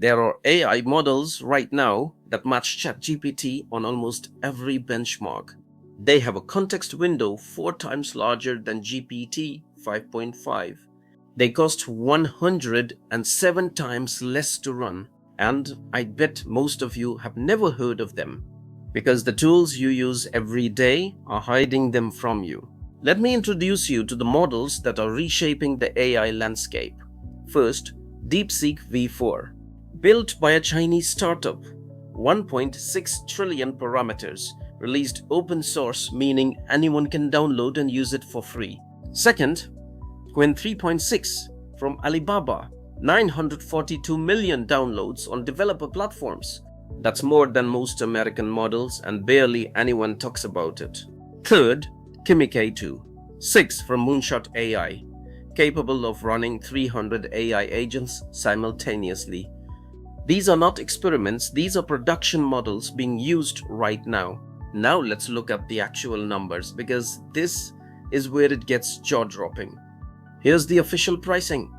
There are AI models right now that match ChatGPT on almost every benchmark. They have a context window 4 times larger than GPT 5.5. They cost 107 times less to run, and I bet most of you have never heard of them because the tools you use every day are hiding them from you. Let me introduce you to the models that are reshaping the AI landscape. First, DeepSeek V4. Built by a Chinese startup, 1.6 trillion parameters, released open source, meaning anyone can download and use it for free. Second, Qwen 3.6 from Alibaba, 942 million downloads on developer platforms. That's more than most American models and barely anyone talks about it. Third, Kimi K2, 6 from Moonshot AI, capable of running 300 AI agents simultaneously. These are not experiments, these are production models being used right now. Now let's look at the actual numbers because this is where it gets jaw-dropping. Here's the official pricing.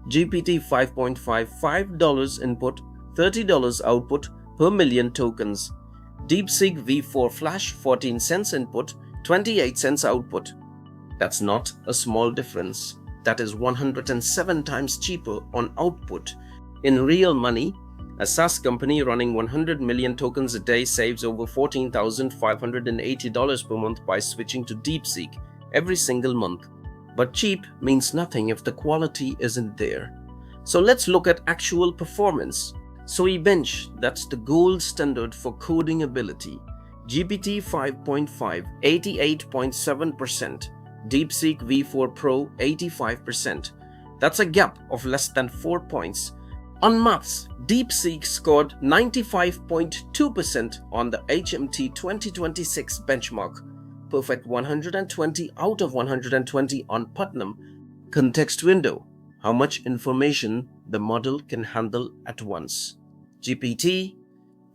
GPT 5.5 $5 input, $30 output per million tokens. DeepSeek V4 Flash 14 cents input, 28 cents output. That's not a small difference. That is 107 times cheaper on output. In real money, a SaaS company running 100 million tokens a day saves over $14,580 per month by switching to DeepSeek every single month. But cheap means nothing if the quality isn't there. So let's look at actual performance. Bench, that's the gold standard for coding ability. GPT 5.5, 88.7%. DeepSeek V4 Pro, 85%. That's a gap of less than 4 points. On maths, DeepSeek scored 95.2% on the HMT 2026 benchmark. Perfect 120 out of 120 on Putnam. Context window, how much information the model can handle at once. GPT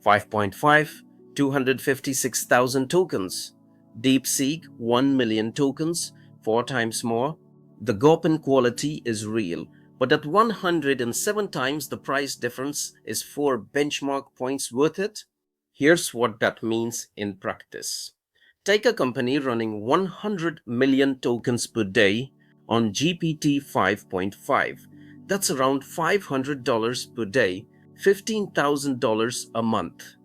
5.5, 256,000 tokens. DeepSeek 1 million tokens, 4 times more. The gap in quality is real, but at 107 times the price difference, is 4 benchmark points worth it? Here's what that means in practice. Take a company running 100 million tokens per day on GPT 5.5. That's around $500 per day, $15,000 a month.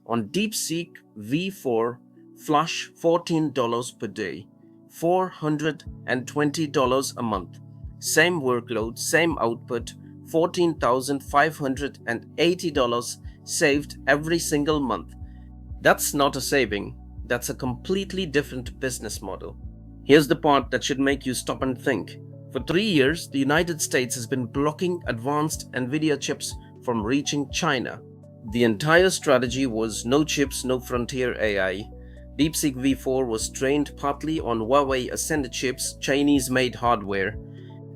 On DeepSeek V4 Flash, $14 per day, $420 a month. Same workload, same output, $14,580 saved every single month. That's not a saving, that's a completely different business model. Here's the part that should make you stop and think. For 3 years, the United States has been blocking advanced NVIDIA chips from reaching China. The entire strategy was no chips, no frontier AI. DeepSeek V4 was trained partly on Huawei Ascend chips, Chinese-made hardware.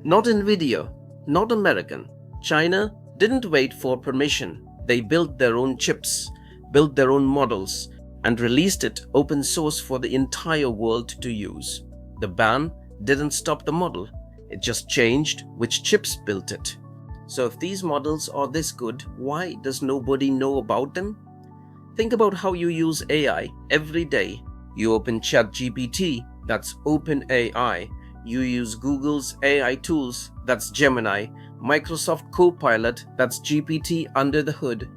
Not NVIDIA, not American. China didn't wait for permission. They built their own chips, built their own models, and released it open source for the entire world to use. The ban didn't stop the model, it just changed which chips built it. So if these models are this good, why does nobody know about them? Think about how you use AI every day. You open ChatGPT, that's OpenAI. You use Google's AI tools, that's Gemini. Microsoft Copilot, that's GPT under the hood.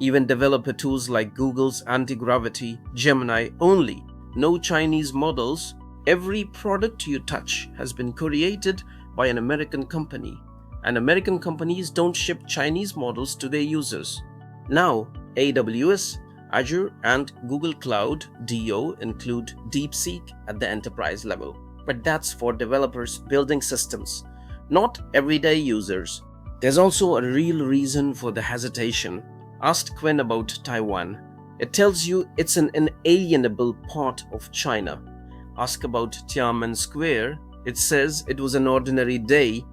Even developer tools like Google's Anti-Gravity, Gemini only. No Chinese models. Every product you touch has been created by an American company. And American companies don't ship Chinese models to their users. Now, AWS, Azure, and Google Cloud DO include DeepSeek at the enterprise level. But that's for developers building systems, not everyday users. There's also a real reason for the hesitation. Ask Qwen about Taiwan. It tells you it's an inalienable part of China. Ask about Tiananmen Square. It says it was an ordinary day.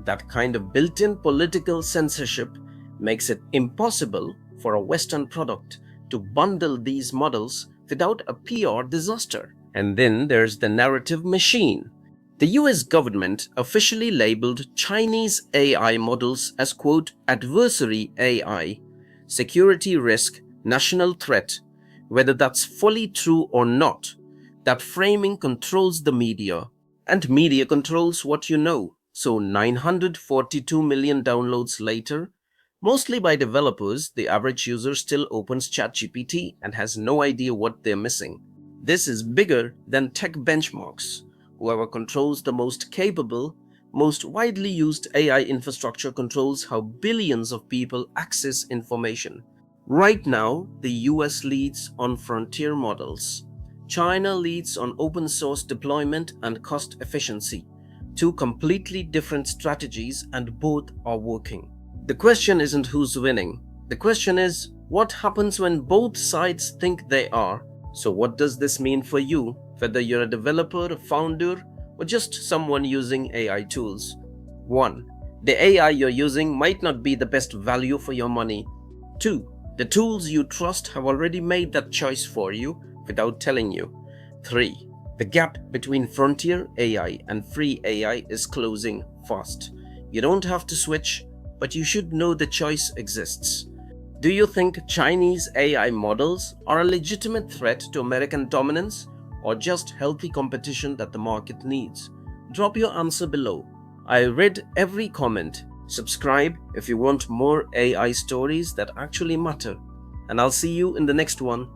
That kind of built-in political censorship makes it impossible for a Western product to bundle these models without a PR disaster. And then there's the narrative machine. The US government officially labeled Chinese AI models as quote, adversary AI, security risk, national threat. Whether that's fully true or not, that framing controls the media, and media controls what you know. So 942 million downloads later, mostly by developers, the average user still opens ChatGPT and has no idea what they're missing. This is bigger than tech benchmarks. Whoever controls the most capable, most widely used AI infrastructure controls how billions of people access information. Right now, the US leads on frontier models. China leads on open source deployment and cost efficiency. Two completely different strategies, and both are working. The question isn't who's winning. The question is, what happens when both sides think they are? So what does this mean for you, whether you're a developer, a founder, or just someone using AI tools? 1. The AI you're using might not be the best value for your money. 2. The tools you trust have already made that choice for you without telling you. 3. The gap between frontier AI and free AI is closing fast. You don't have to switch, but you should know the choice exists. Do you think Chinese AI models are a legitimate threat to American dominance, or just healthy competition that the market needs? Drop your answer below. I read every comment. Subscribe if you want more AI stories that actually matter. And I'll see you in the next one.